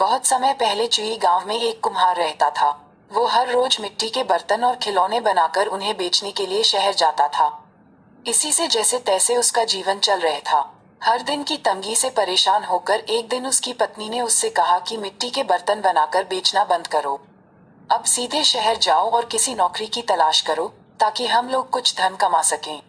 बहुत समय पहले चुई गांव में एक कुम्हार रहता था। वो हर रोज मिट्टी के बर्तन और खिलौने बनाकर उन्हें बेचने के लिए शहर जाता था। इसी से जैसे तैसे उसका जीवन चल रहा था। हर दिन की तंगी से परेशान होकर एक दिन उसकी पत्नी ने उससे कहा कि मिट्टी के बर्तन बनाकर बेचना बंद करो। अब सीधे शहर जाओ और किसी नौकरी की तलाश करो, ताकि हम लोग कुछ धन कमा सकें।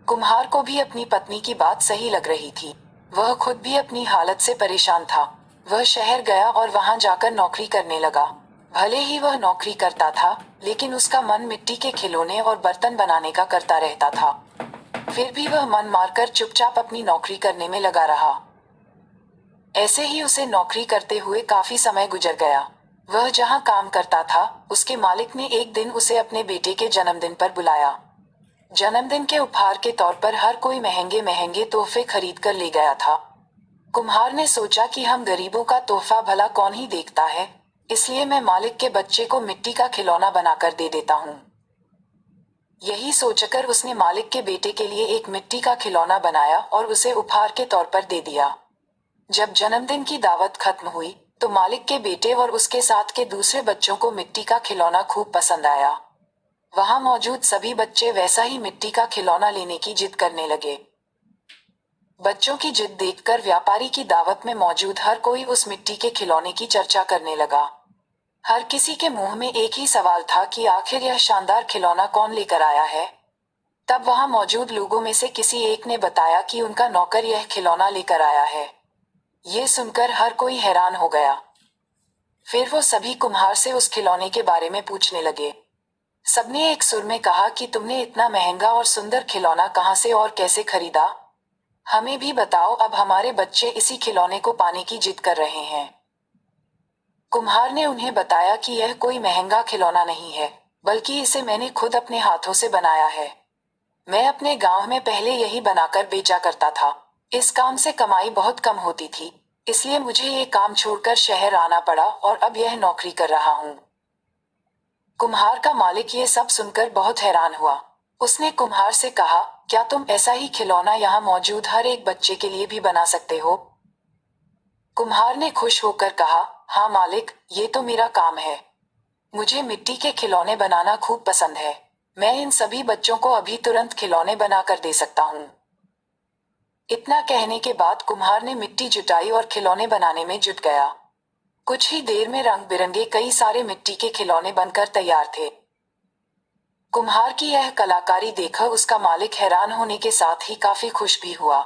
कुम्हार को भी अपनी पत्नी की बात सही लग रही थी। वह खुद भी अपनी हालत से परेशान था। वह शहर गया और वहां जाकर नौकरी करने लगा। भले ही वह नौकरी करता था, लेकिन उसका मन मिट्टी के खिलौने और बर्तन बनाने का करता रहता था। फिर भी वह मन मारकर चुपचाप अपनी नौकरी करने में लगा रहा। ऐसे ही उसे नौकरी करते हुए काफी समय गुजर गया। वह जहां काम करता था, उसके मालिक ने एक दिन उसे अपने बेटे के जन्मदिन पर बुलाया। जन्मदिन के उपहार के तौर पर हर कोई महंगे महंगे तोहफे खरीद कर ले गया था। कुम्हार ने सोचा कि हम गरीबों का तोहफा भला कौन ही देखता है, इसलिए मैं मालिक के बच्चे को मिट्टी का खिलौना बनाकर दे देता हूँ। यही सोचकर उसने मालिक के बेटे के लिए एक मिट्टी का खिलौना बनाया और उसे उपहार के तौर पर दे दिया। जब जन्मदिन की दावत खत्म हुई, तो मालिक के बेटे और उसके साथ के दूसरे बच्चों को मिट्टी का खिलौना खूब पसंद आया। वहां मौजूद सभी बच्चे वैसा ही मिट्टी का खिलौना लेने की जिद करने लगे। बच्चों की जिद देखकर व्यापारी की दावत में मौजूद हर कोई उस मिट्टी के खिलौने की चर्चा करने लगा। हर किसी के मुंह में एक ही सवाल था कि आखिर यह शानदार खिलौना कौन लेकर आया है। तब वहां मौजूद लोगों में से किसी एक ने बताया कि उनका नौकर यह खिलौना लेकर आया है। ये सुनकर हर कोई हैरान हो गया। फिर वो सभी कुम्हार से उस खिलौने के बारे में पूछने लगे। सबने एक सुर में कहा कि तुमने इतना महंगा और सुंदर खिलौना कहाँ से और कैसे खरीदा? हमें भी बताओ, अब हमारे बच्चे इसी खिलौने को पाने की जिद कर रहे हैं। कुम्हार ने उन्हें बताया कि यह कोई महंगा खिलौना नहीं है, बल्कि इसे मैंने खुद अपने हाथों से बनाया है। मैं अपने गांव में पहले यही बनाकर बेचा करता था। इस काम से कमाई बहुत कम होती थी, इसलिए मुझे ये काम छोड़कर शहर आना पड़ा और अब यह नौकरी कर रहा हूँ। कुम्हार का मालिक ये सब सुनकर बहुत हैरान हुआ। उसने कुम्हार से कहा, क्या तुम ऐसा ही खिलौना यहाँ मौजूद हर एक बच्चे के लिए भी बना सकते हो? कुम्हार ने खुश होकर कहा, हाँ मालिक, ये तो मेरा काम है। मुझे मिट्टी के खिलौने बनाना खूब पसंद है। मैं इन सभी बच्चों को अभी तुरंत खिलौने बनाकर दे सकता हूँ। इतना कहने के बाद कुम्हार ने मिट्टी जुटाई और खिलौने बनाने में जुट गया। कुछ ही देर में रंग बिरंगे कई सारे मिट्टी के खिलौने बनकर तैयार थे। कुम्हार की यह कलाकारी देखकर उसका मालिक हैरान होने के साथ ही काफी खुश भी हुआ।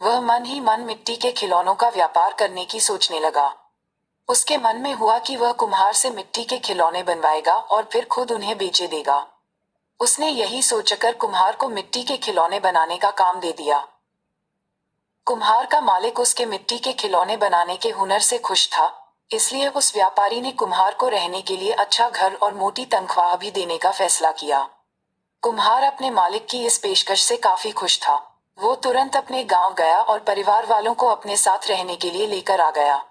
वह मन ही मन मिट्टी के खिलौनों का व्यापार करने की सोचने लगा। उसके मन में हुआ कि वह कुम्हार से मिट्टी के खिलौने बनवाएगा और फिर खुद उन्हें बेचे देगा। उसने यही सोचकर कुम्हार को मिट्टी के खिलौने बनाने का काम दे दिया। कुम्हार का मालिक उसके मिट्टी के खिलौने बनाने के हुनर से खुश था, इसलिए उस व्यापारी ने कुम्हार को रहने के लिए अच्छा घर और मोटी तनख्वाह भी देने का फैसला किया। कुम्हार अपने मालिक की इस पेशकश से काफी खुश था। वो तुरंत अपने गांव गया और परिवार वालों को अपने साथ रहने के लिए लेकर आ गया।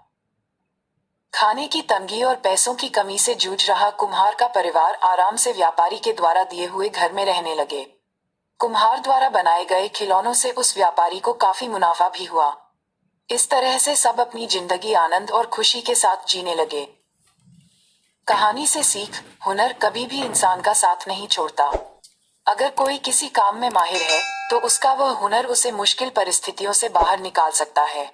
खाने की तंगी और पैसों की कमी से जूझ रहा कुम्हार का परिवार आराम से व्यापारी के द्वारा दिए हुए घर में रहने लगे। कुम्हार द्वारा बनाए गए खिलौनों से उस व्यापारी को काफी मुनाफा भी हुआ। इस तरह से सब अपनी जिंदगी आनंद और खुशी के साथ जीने लगे। कहानी से सीख, हुनर कभी भी इंसान का साथ नहीं छोड़ता। अगर कोई किसी काम में माहिर है, तो उसका वह हुनर उसे मुश्किल परिस्थितियों से बाहर निकाल सकता है।